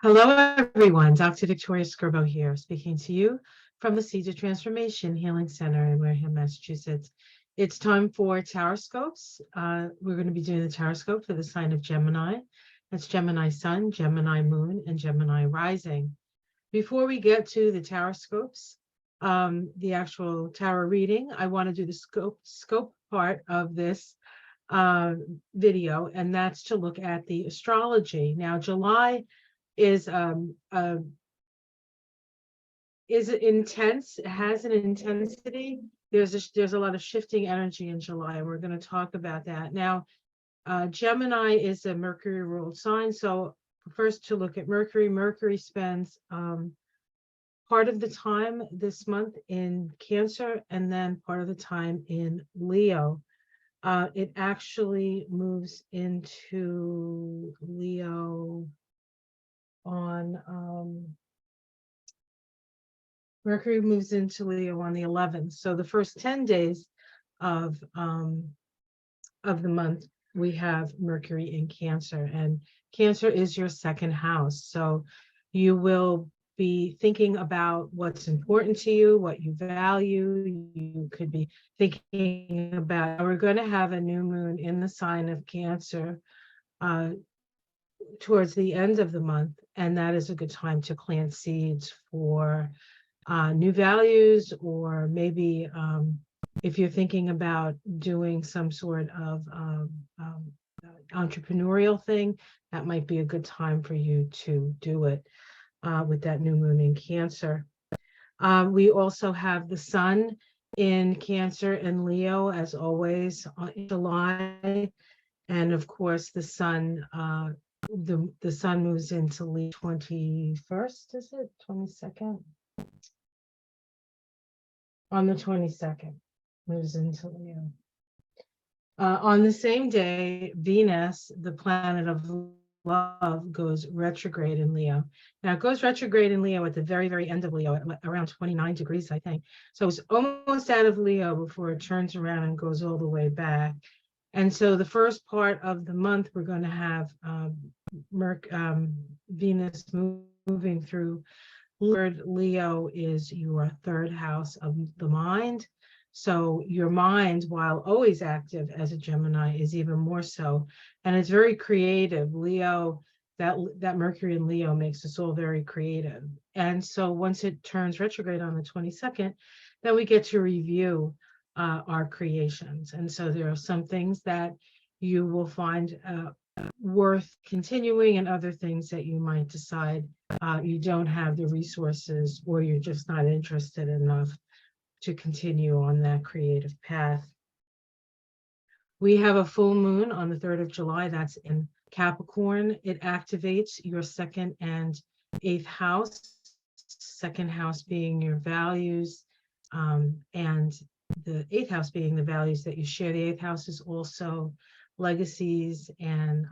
Hello, everyone. Dr. Victoria Skirbo here, speaking to you from the Seeds of Transformation Healing Center in Wareham, Massachusetts. It's time for Taroscopes. We're going to be doing the Taroscope for the sign of Gemini. That's Gemini Sun, Gemini Moon, and Gemini Rising. Before we get to the Taroscopes, the actual tarot reading, I want to do the scope part of this video, and that's to look at the astrology. Now, July is intense. It has an intensity. There's a lot of shifting energy in July. We're going to talk about that. Now, Gemini is a Mercury ruled sign. So first, to look at Mercury. Mercury spends part of the time this month in Cancer and then part of the time in Leo. It actually moves into Leo on Mercury moves into Leo on the 11th. So the first 10 days of the month, we have Mercury in Cancer, and Cancer is your second house. So you will be thinking about what's important to you, what you value. You could be thinking about, we're going to have a new moon in the sign of Cancer towards the end of the month, and that is a good time to plant seeds for new values, or maybe if you're thinking about doing some sort of entrepreneurial thing, that might be a good time for you to do it with that new moon in Cancer. We also have the Sun in Cancer and Leo, as always, in July, and of course the Sun. The Sun moves into Leo 21st, is it 22nd? On the 22nd, moves into Leo. On the same day, Venus, the planet of love, goes retrograde in Leo. Now, it goes retrograde in Leo at the very, very end of Leo, at around 29 degrees, I think. So it's almost out of Leo before it turns around and goes all the way back. And so the first part of the month, we're going to have Venus moving through. Leo is your third house of the mind. So your mind, while always active as a Gemini, is even more so. And it's very creative. Leo, that Mercury in Leo makes us all very creative. And so once it turns retrograde on the 22nd, then we get to review our creations. And so there are some things that you will find worth continuing, and other things that you might decide you don't have the resources, or you're just not interested enough to continue on that creative path. We have a full moon on the 3rd of July. That's in Capricorn. It activates your 2nd and 8th house, 2nd house being your values, and the 8th house being the values that you share. The 8th house is also legacies, and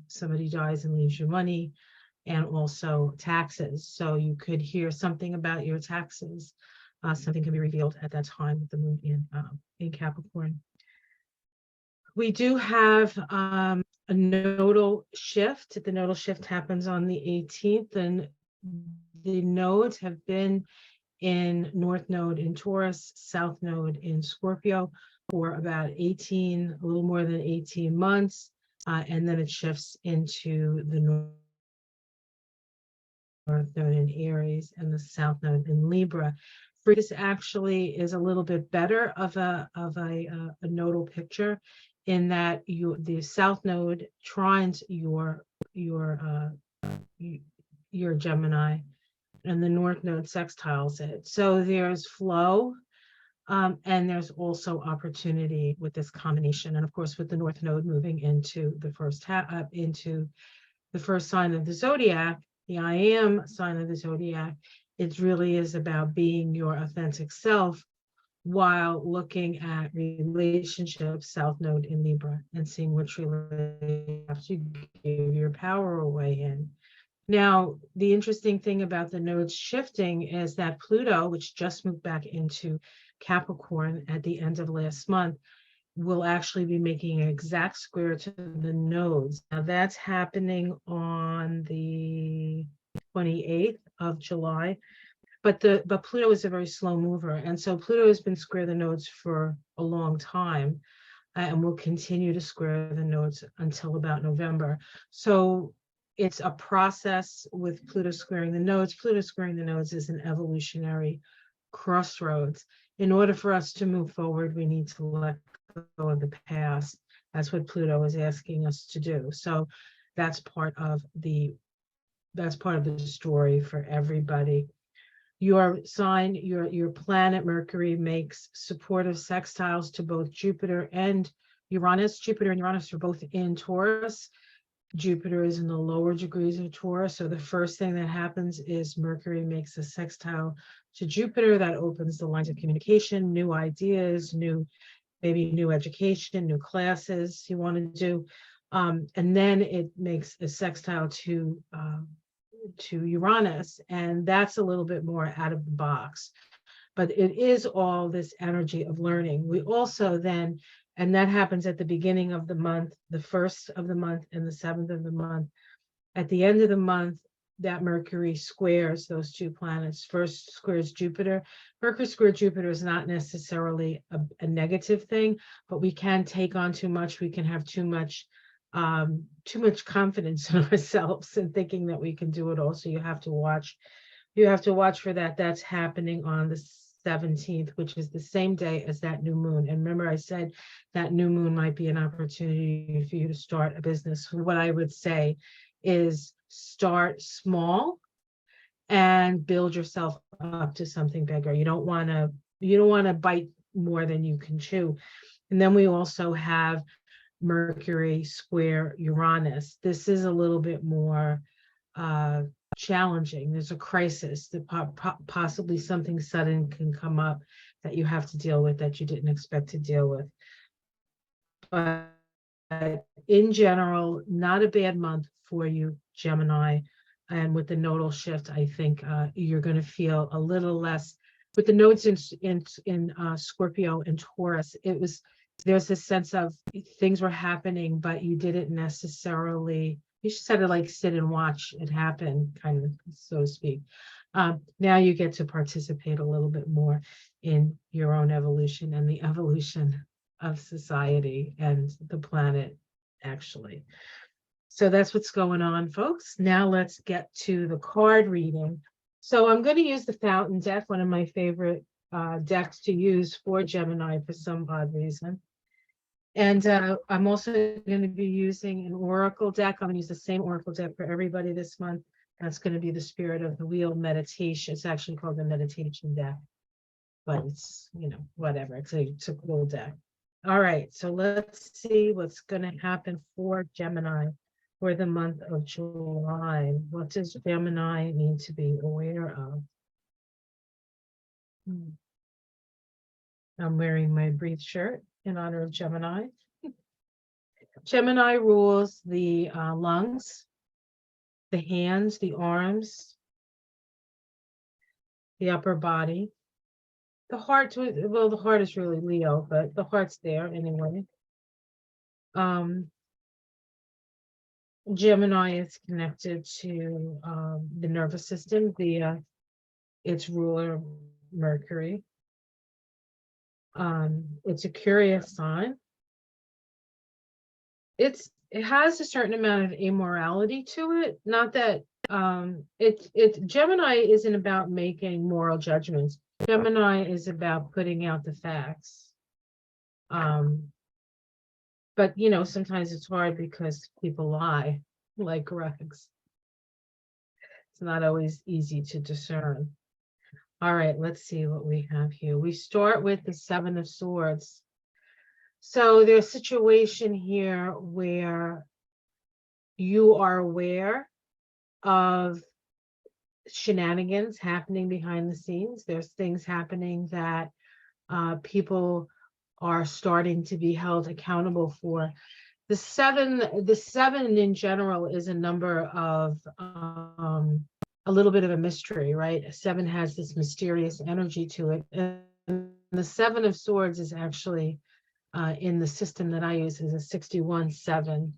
somebody dies and leaves you money, and also taxes. So you could hear something about your taxes. Something can be revealed at that time with the moon in Capricorn. We do have a nodal shift. The nodal shift happens on the 18th, and the nodes have been in North Node in Taurus, South Node in Scorpio for about a little more than 18 months. And then it shifts into the North Node in Aries and the South Node in Libra. This actually is a little bit better of a nodal picture, in that the South Node trines your Gemini, and the North Node sextiles it. So there's flow, and there's also opportunity with this combination. And of course, with the North Node moving into the first sign of the zodiac, the I am sign of the zodiac, it really is about being your authentic self while looking at relationships, South Node in Libra, and seeing which relationships you give your power away in. Now, the interesting thing about the nodes shifting is that Pluto, which just moved back into Capricorn at the end of last month, will actually be making an exact square to the nodes. Now that's happening on the 28th of July. But Pluto is a very slow mover. And so Pluto has been square the nodes for a long time, and will continue to square the nodes until about November. So it's a process with Pluto squaring the nodes. Pluto squaring the nodes is an evolutionary crossroads. In order for us to move forward, we need to let go of the past. That's what Pluto is asking us to do. So that's part of the story for everybody. Your sign, your planet Mercury makes supportive sextiles to both Jupiter and Uranus. Jupiter and Uranus are both in Taurus. Jupiter is in the lower degrees of Taurus. So the first thing that happens is Mercury makes a sextile to Jupiter that opens the lines of communication, new ideas, maybe new education, new classes you want to do. And then it makes a sextile to Uranus, and that's a little bit more out of the box. But it is all this energy of learning. We also then, and that happens at the beginning of the month, the 1st of the month and the 7th of the month. At the end of the month, that Mercury squares those two planets. First squares Jupiter. Mercury square Jupiter is not necessarily a negative thing, but we can take on too much. We can have too much confidence in ourselves and thinking that we can do it all. So you have to watch for that. That's happening on the 17th, which is the same day as that new moon. And remember, I said that new moon might be an opportunity for you to start a business. What I would say is start small and build yourself up to something bigger. You don't want to bite more than you can chew. And then we also have Mercury square Uranus. This is a little bit more challenging. There's a crisis that possibly something sudden can come up that you have to deal with that you didn't expect to deal with. But in general, not a bad month for you, Gemini. And with the nodal shift, I think you're going to feel a little less. With the nodes in Scorpio and Taurus, there's this sense of things were happening, but you didn't necessarily, you just had to like sit and watch it happen, kind of, so to speak. Now you get to participate a little bit more in your own evolution and the evolution of society and the planet, actually. So that's what's going on, folks. Now let's get to the card reading. So I'm going to use the Fountain deck, one of my favorite decks to use for Gemini for some odd reason. And I'm also going to be using an Oracle deck. I'm going to use the same Oracle deck for everybody this month. That's going to be the Spirit of the Wheel meditation. It's actually called the meditation deck, but it's, whatever. It's a cool deck. All right, so let's see what's going to happen for Gemini for the month of July. What does Gemini need to be aware of? I'm wearing my Breathe shirt in honor of Gemini. Gemini rules the lungs, the hands, the arms, the upper body. The heart, the heart is really Leo, but the heart's there anyway. Gemini is connected to the nervous system via its ruler, Mercury. It's a curious sign. It has a certain amount of amorality to it. Not that Gemini isn't about making moral judgments. Gemini is about putting out the facts. But sometimes it's hard because people lie like rugs. It's not always easy to discern. All right, let's see what we have here. We start with the Seven of Swords. So there's a situation here where you are aware of shenanigans happening behind the scenes. There's things happening that people are starting to be held accountable for. The seven in general is a number of a little bit of a mystery, right? 7 has this mysterious energy to it. And the Seven of Swords is actually in the system that I use is a 61-7.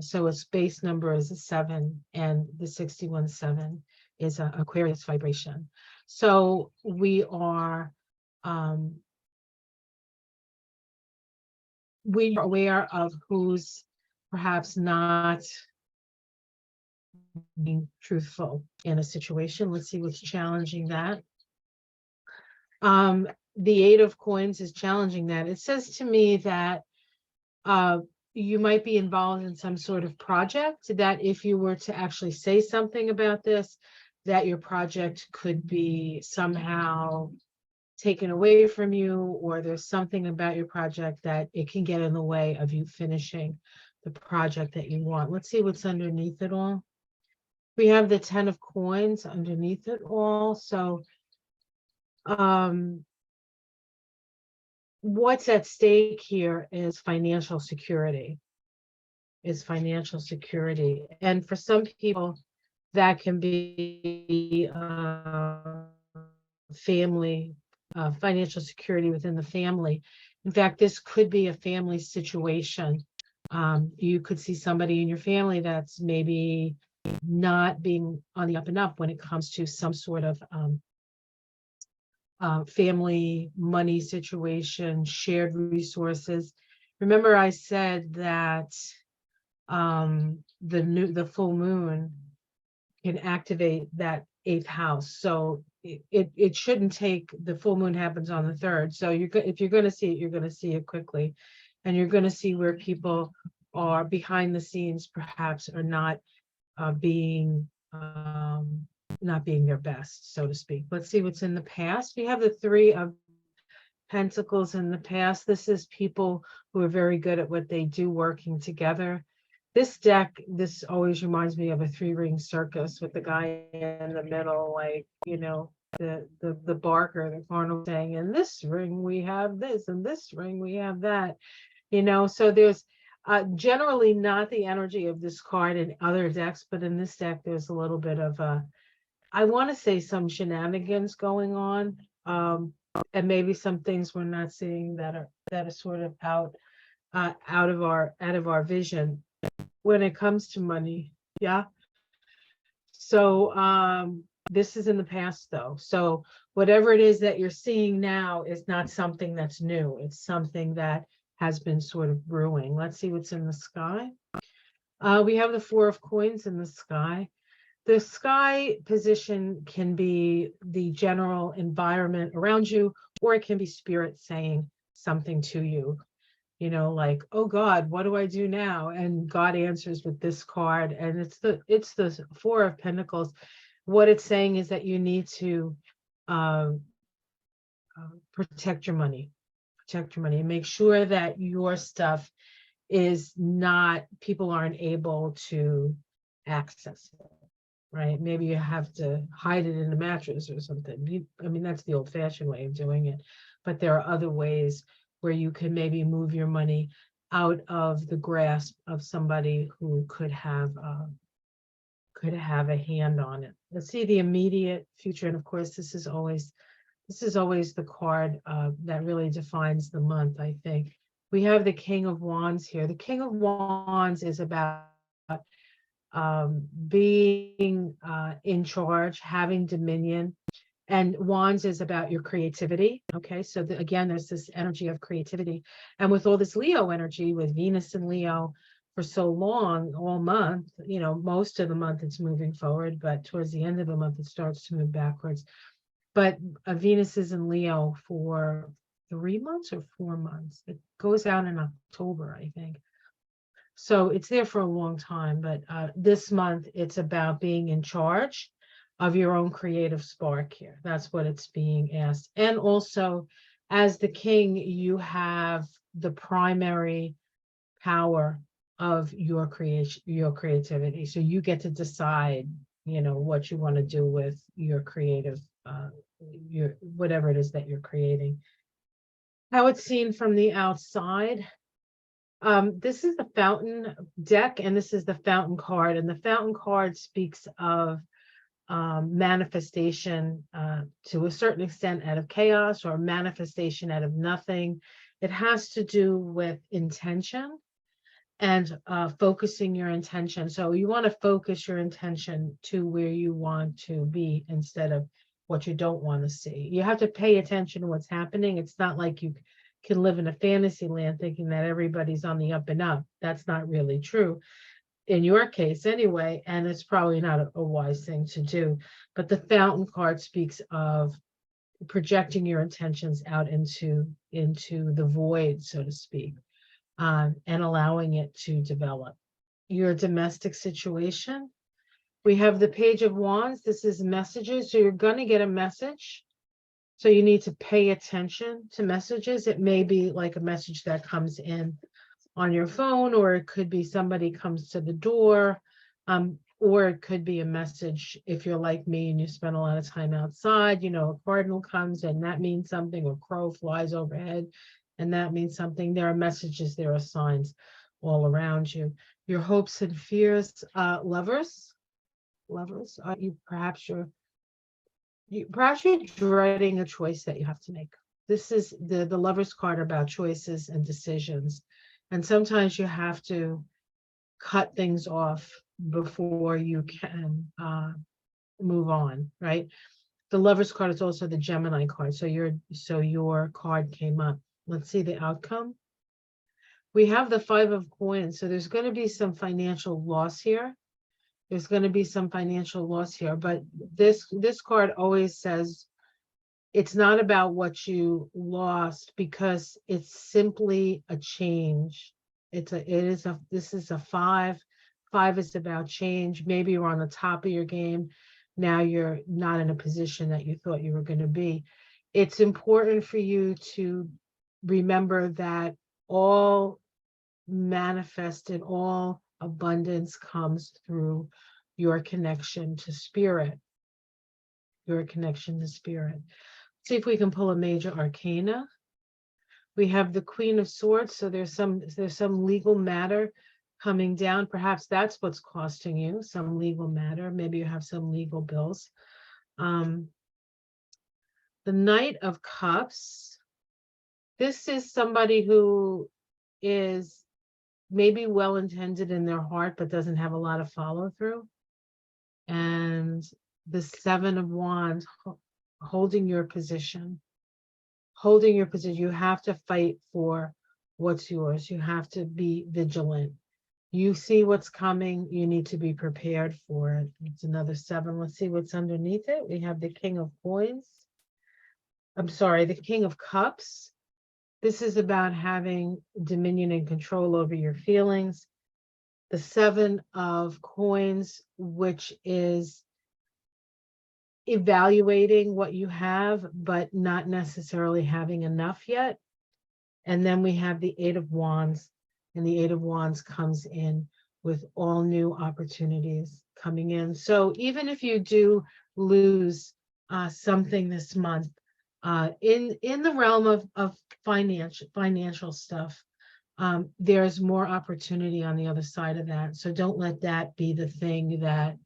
So its base number is a 7, and the 61-7 is an Aquarius vibration. So we are aware of who's perhaps not being truthful in a situation. Let's see what's challenging that. The 8 of Coins is challenging that. It says to me that you might be involved in some sort of project that if you were to actually say something about this, that your project could be somehow taken away from you, or there's something about your project that it can get in the way of you finishing the project that you want. Let's see what's underneath it all. We have the 10 of Coins underneath it all. So what's at stake here is financial security. And for some people, that can be family, financial security within the family. In fact, this could be a family situation. You could see somebody in your family that's maybe not being on the up and up when it comes to some sort of family money situation, shared resources. Remember, I said that the full moon can activate that 8th house. So it shouldn't take, the full moon happens on the 3rd. So if you're going to see it, you're going to see it quickly, and you're going to see where people are behind the scenes, perhaps, are not being their best, so to speak. Let's see what's in the past. We have the 3 of Pentacles in the past. This is people who are very good at what they do, working together. This deck, this always reminds me of a 3-ring circus with the guy in the middle, like, you know, the barker, the carnival, saying, in this ring we have this, and this ring we have that, you know. So there's generally not the energy of this card in other decks, but in this deck there's a little bit of I want to say some shenanigans going on, and maybe some things we're not seeing that are sort of out of our vision when it comes to money. Yeah. So this is in the past, though. So whatever it is that you're seeing now is not something that's new. It's something that has been sort of brewing. Let's see what's in the sky. We have the 4 of Coins in the sky. The sky position can be the general environment around you, or it can be spirit saying something to you, you know, like, oh God, what do I do now? And God answers with this card, and it's the 4 of Pentacles. What it's saying is that you need to protect your money, and make sure that your stuff is not, people aren't able to access it. Right? Maybe you have to hide it in the mattress or something. I mean, that's the old-fashioned way of doing it. But there are other ways where you can maybe move your money out of the grasp of somebody who could have a hand on it. Let's see the immediate future. And of course, this is always the card that really defines the month, I think. We have the King of Wands here. The King of Wands is about being in charge, having dominion, and Wands is about your creativity. Okay, so again, there's this energy of creativity, and with all this Leo energy, with Venus and Leo for so long, all month, you know, most of the month it's moving forward, but towards the end of the month it starts to move backwards. But Venus is in Leo for 3 months or 4 months. It goes out in October, I think. So it's there for a long time, but this month it's about being in charge of your own creative spark here. That's what it's being asked. And also, as the king, you have the primary power of your creativity. So you get to decide, you know, what you want to do with your creative, your whatever it is that you're creating. How it's seen from the outside. This is the Fountain deck, and this is the Fountain card, and the Fountain card speaks of manifestation to a certain extent out of chaos, or manifestation out of nothing. It has to do with intention and focusing your intention. So you want to focus your intention to where you want to be instead of what you don't want to see. You have to pay attention to what's happening. It's not like you can live in a fantasy land thinking that everybody's on the up and up. That's not really true in your case anyway, and it's probably not a wise thing to do. But the fountain card speaks of projecting your intentions out into the void, so to speak, and allowing it to develop. Your domestic situation, we have the Page of Wands. This is messages. So you're going to get a message. So you need to pay attention to messages. It may be like a message that comes in on your phone, or it could be somebody comes to the door, or it could be a message if you're like me and you spend a lot of time outside, you know, a cardinal comes and that means something, or crow flies overhead and that means something. There are messages, there are signs all around you. Your hopes and fears, lovers, are you perhaps you're dreading a choice that you have to make. This is the Lover's card about choices and decisions. And sometimes you have to cut things off before you can move on, right? The Lover's card is also the Gemini card. So your card came up. Let's see the outcome. We have the Five of Coins. So there's going to be some financial loss here. There's going to be some financial loss here, but this card always says it's not about what you lost, because it's simply a change. This is a five. Five is about change. Maybe you're on the top of your game. Now you're not in a position that you thought you were going to be. It's important for you to remember that all manifested, all abundance comes through your connection to spirit. Your connection to spirit. See if we can pull a major arcana. We have the Queen of Swords. So there's some legal matter coming down. Perhaps that's what's costing you some legal matter. Maybe you have some legal bills. The Knight of Cups. This is somebody who is maybe well-intended in their heart, but doesn't have a lot of follow-through. And the Seven of Wands, holding your position. Holding your position. You have to fight for what's yours. You have to be vigilant. You see what's coming. You need to be prepared for it. It's another seven. Let's see what's underneath it. We have the King of Coins. I'm sorry, the King of Cups. This is about having dominion and control over your feelings. The Seven of Coins, which is evaluating what you have, but not necessarily having enough yet. And then we have the Eight of Wands, and the Eight of Wands comes in with all new opportunities coming in. So even if you do lose something this month, in the realm of financial stuff, there's more opportunity on the other side of that. So don't let that be the thing that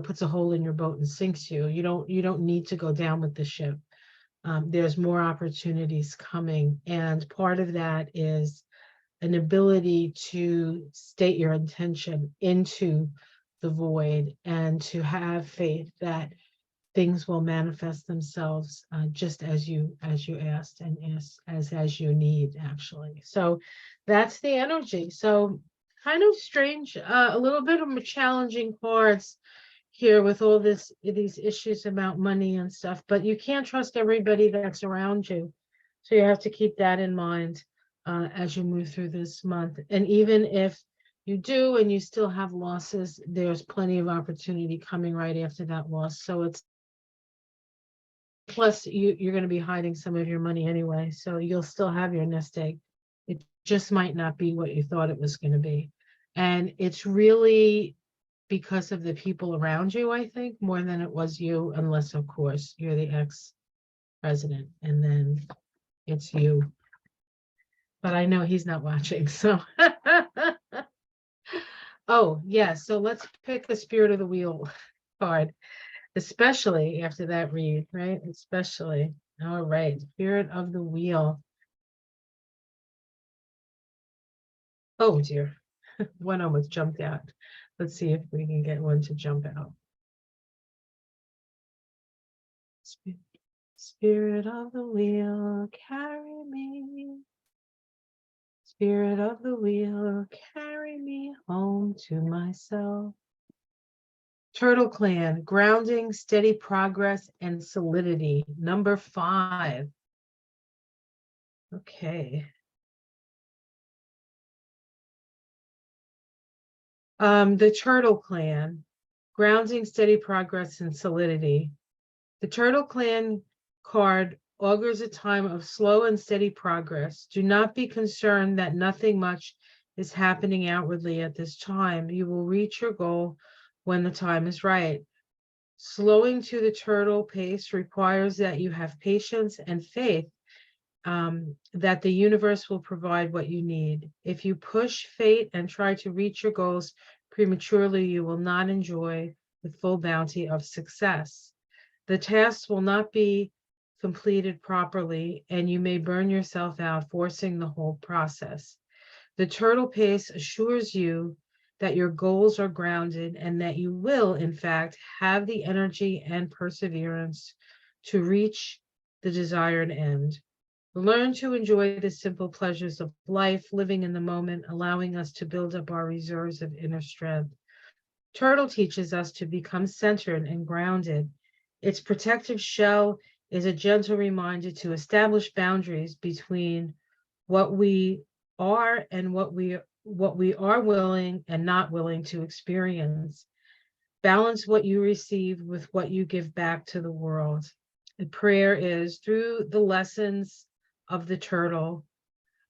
puts a hole in your boat and sinks you. You don't need to go down with the ship. There's more opportunities coming, and part of that is an ability to state your intention into the void and to have faith that things will manifest themselves just as you asked, and as you need, actually. So that's the energy. So kind of strange, a little bit of a challenging cards here with all these issues about money and stuff, but you can't trust everybody that's around you. So you have to keep that in mind as you move through this month. And even if you do and you still have losses, there's plenty of opportunity coming right after that loss. So it's plus you're going to be hiding some of your money anyway, so you'll still have your nest egg. It just might not be what you thought it was going to be. And it's really because of the people around you, I think, more than it was you, unless, of course, you're the ex-president, and then it's you. But I know he's not watching, so. Oh, yeah, so let's pick the Spirit of the Wheel card, especially after that read, right? Especially. All right, Spirit of the Wheel. Oh dear, one almost jumped out. Let's see if we can get one to jump out. Spirit of the Wheel, carry me. Spirit of the Wheel, carry me home to myself. Turtle Clan, grounding, steady progress, and solidity. Number 5. Okay. The Turtle Clan, grounding, steady progress, and solidity. The Turtle Clan card augurs a time of slow and steady progress. Do not be concerned that nothing much is happening outwardly at this time. You will reach your goal when the time is right. Slowing to the turtle pace requires that you have patience and faith that the universe will provide what you need. If you push fate and try to reach your goals prematurely, you will not enjoy the full bounty of success. The tasks will not be completed properly, and you may burn yourself out, forcing the whole process. The turtle pace assures you that your goals are grounded and that you will, in fact, have the energy and perseverance to reach the desired end. Learn to enjoy the simple pleasures of life, living in the moment, allowing us to build up our reserves of inner strength. Turtle teaches us to become centered and grounded. Its protective shell is a gentle reminder to establish boundaries between what we are and what we are willing and not willing to experience. Balance what you receive with what you give back to the world. The prayer is through the lessons of the turtle,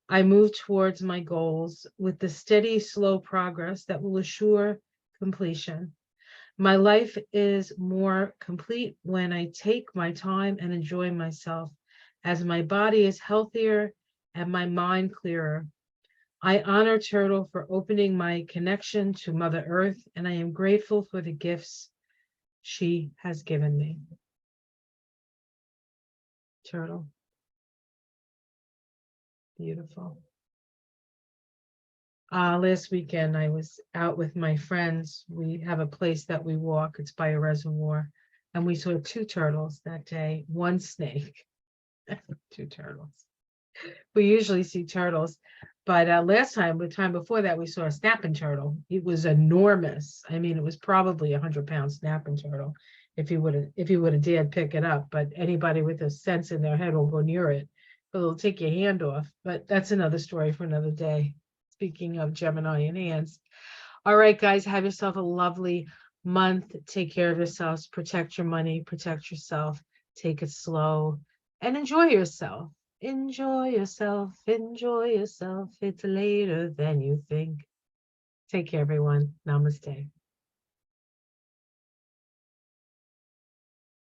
I move towards my goals with the steady, slow progress that will assure completion. My life is more complete when I take my time and enjoy myself, as my body is healthier and my mind clearer. I honor Turtle for opening my connection to Mother Earth, and I am grateful for the gifts she has given me. Turtle. Beautiful. Last weekend, I was out with my friends. We have a place that we walk. It's by a reservoir. And we saw 2 turtles that day, 1 snake, 2 turtles. We usually see turtles, but last time, the time before that, we saw a snapping turtle. It was enormous. I mean, it was probably 100-pound snapping turtle if you would have dared pick it up. But anybody with a sense in their head will go near it. But it'll take your hand off. But that's another story for another day. Speaking of Gemini and hands. All right, guys, have yourself a lovely month. Take care of yourselves. Protect your money. Protect yourself. Take it slow and enjoy yourself. Enjoy yourself. Enjoy yourself. It's later than you think. Take care, everyone. Namaste.